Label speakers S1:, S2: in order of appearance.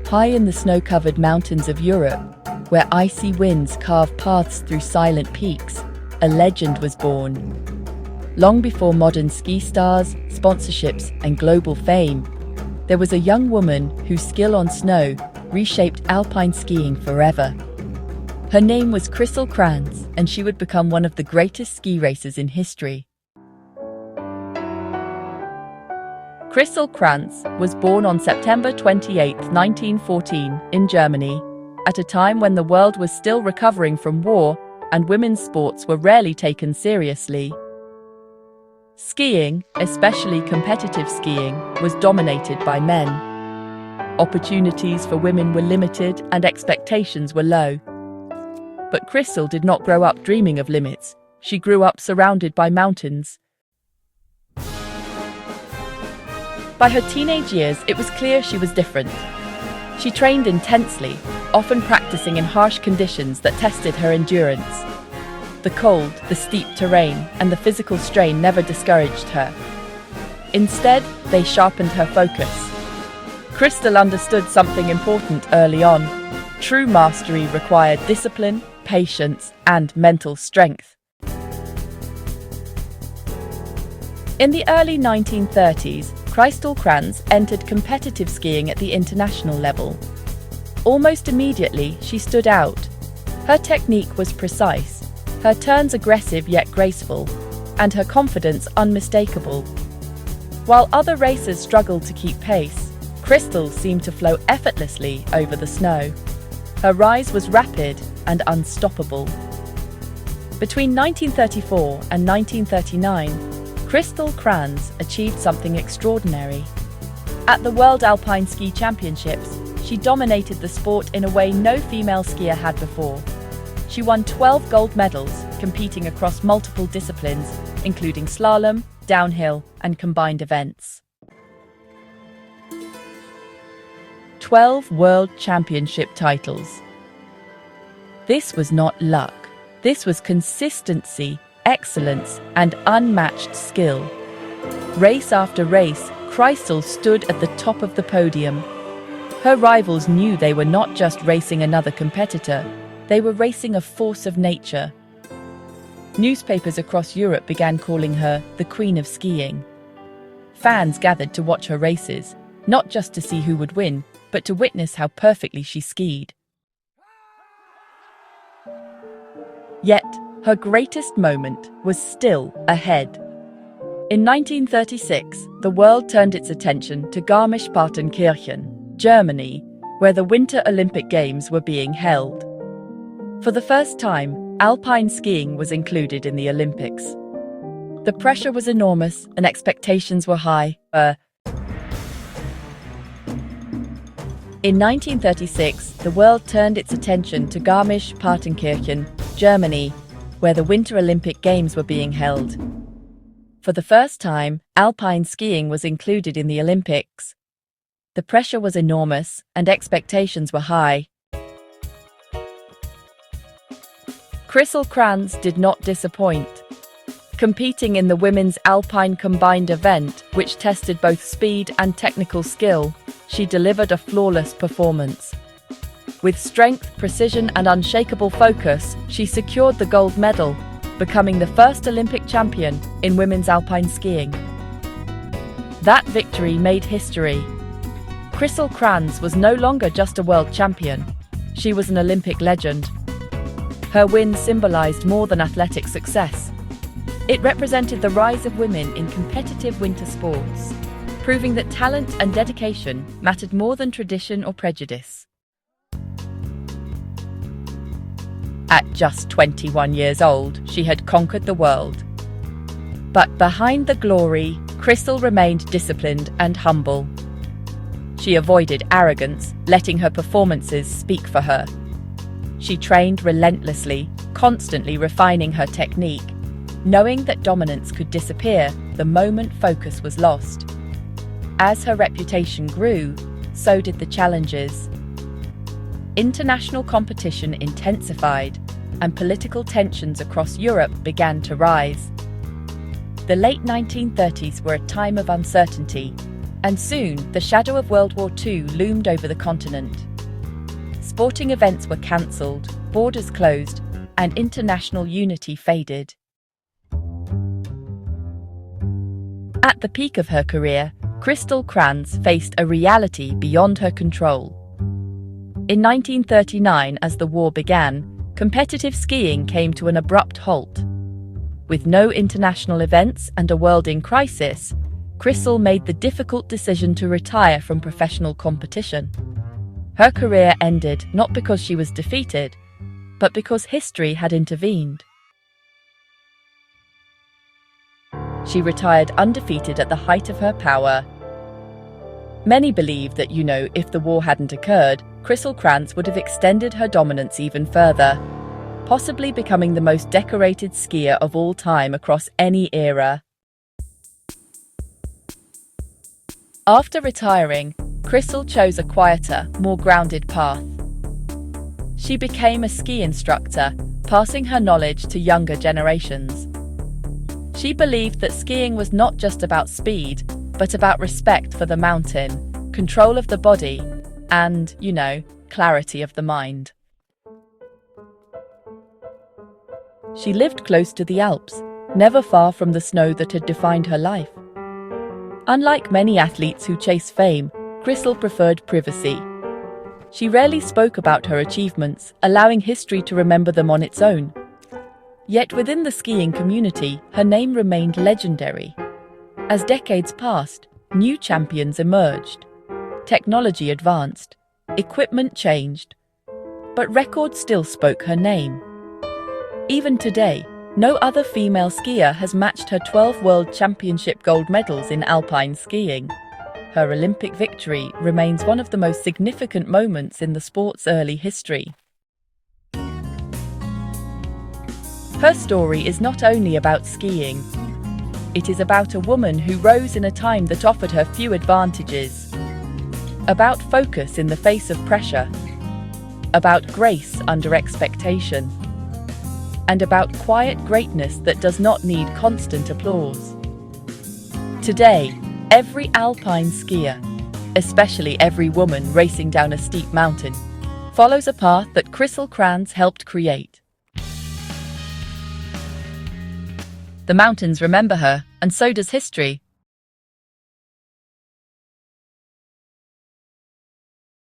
S1: High in the snow-covered mountains of Europe, where icy winds carve paths through silent peaks, a legend was born. Long before modern ski stars, sponsorships, and global fame, there was a young woman whose skill on snow reshaped alpine skiing forever. Her name was Christl Cranz, and she would become one of the greatest ski racers in history. Christl Cranz was born on September 28, 1914, in Germany, at a time when the world was still recovering from war and women's sports were rarely taken seriously. Skiing, especially competitive skiing, was dominated by men. Opportunities for women were limited and expectations were low. But Christl did not grow up dreaming of limits. She grew up surrounded by mountains. By her teenage years, it was clear she was different. She trained intensely, often practicing in harsh conditions that tested her endurance. The cold, the steep terrain, and the physical strain never discouraged her. Instead, they sharpened her focus. Christl understood something important early on. True mastery required discipline, patience, and mental strength. In the early 1930s, Christl Cranz entered competitive skiing at the international level. Almost immediately, she stood out. Her technique was precise, her turns aggressive yet graceful, and her confidence unmistakable. While other racers struggled to keep pace, Christl seemed to flow effortlessly over the snow. Her rise was rapid and unstoppable. Between 1934 and 1939, Christl Cranz achieved something extraordinary. At the World Alpine Ski Championships, she dominated the sport in a way no female skier had before. She won 12 gold medals, competing across multiple disciplines, including slalom, downhill, and combined events. 12 World Championship titles. This was not luck. This was consistency, excellence, and unmatched skill. Race after race, Christl stood at the top of the podium. Her rivals knew they were not just racing another competitor, they were racing a force of nature. Newspapers across Europe began calling her the Queen of Skiing. Fans gathered to watch her races, not just to see who would win, but to witness how perfectly she skied. Yet, her greatest moment was still ahead. In 1936, the world turned its attention to Garmisch-Partenkirchen, Germany, where the Winter Olympic Games were being held. For the first time, alpine skiing was included in the Olympics. The pressure was enormous and expectations were high. In 1936, the world turned its attention to Garmisch-Partenkirchen, Germany, where the Winter Olympic Games were being held. For the first time, alpine skiing was included in the Olympics. The pressure was enormous and expectations were high. Christl Cranz did not disappoint. Competing in the women's alpine combined event, which tested both speed and technical skill, she delivered a flawless performance. With strength, precision, and unshakable focus, she secured the gold medal, becoming the first Olympic champion in women's alpine skiing. That victory made history. Christl Cranz was no longer just a world champion. She was an Olympic legend. Her win symbolized more than athletic success. It represented the rise of women in competitive winter sports, proving that talent and dedication mattered more than tradition or prejudice. At just 21 years old, she had conquered the world. But behind the glory, Christl remained disciplined and humble. She avoided arrogance, letting her performances speak for her. She trained relentlessly, constantly refining her technique, knowing that dominance could disappear the moment focus was lost. As her reputation grew, so did the challenges. International competition intensified, and political tensions across Europe began to rise. The late 1930s were a time of uncertainty. And soon, the shadow of World War II loomed over the continent. Sporting events were cancelled, borders closed, and international unity faded. At the peak of her career, Christl Cranz faced a reality beyond her control. In 1939, as the war began, competitive skiing came to an abrupt halt. With no international events and a world in crisis, Christl made the difficult decision to retire from professional competition. Her career ended not because she was defeated, but because history had intervened. She retired undefeated at the height of her power. Many believe that, if the war hadn't occurred, Christl Cranz would have extended her dominance even further, possibly becoming the most decorated skier of all time across any era. After retiring, Christl chose a quieter, more grounded path. She became a ski instructor, passing her knowledge to younger generations. She believed that skiing was not just about speed, but about respect for the mountain, control of the body, and, clarity of the mind. She lived close to the Alps, never far from the snow that had defined her life. Unlike many athletes who chase fame, Christl preferred privacy. She rarely spoke about her achievements, allowing history to remember them on its own. Yet within the skiing community, her name remained legendary. As decades passed, new champions emerged. Technology advanced, equipment changed, but records still spoke her name. Even today, no other female skier has matched her 12 World Championship gold medals in alpine skiing. Her Olympic victory remains one of the most significant moments in the sport's early history. Her story is not only about skiing. It is about a woman who rose in a time that offered her few advantages. About focus in the face of pressure. About grace under expectation. And about quiet greatness that does not need constant applause. Today, every alpine skier, especially every woman racing down a steep mountain, follows a path that Christl Cranz helped create. The mountains remember her, and so does history.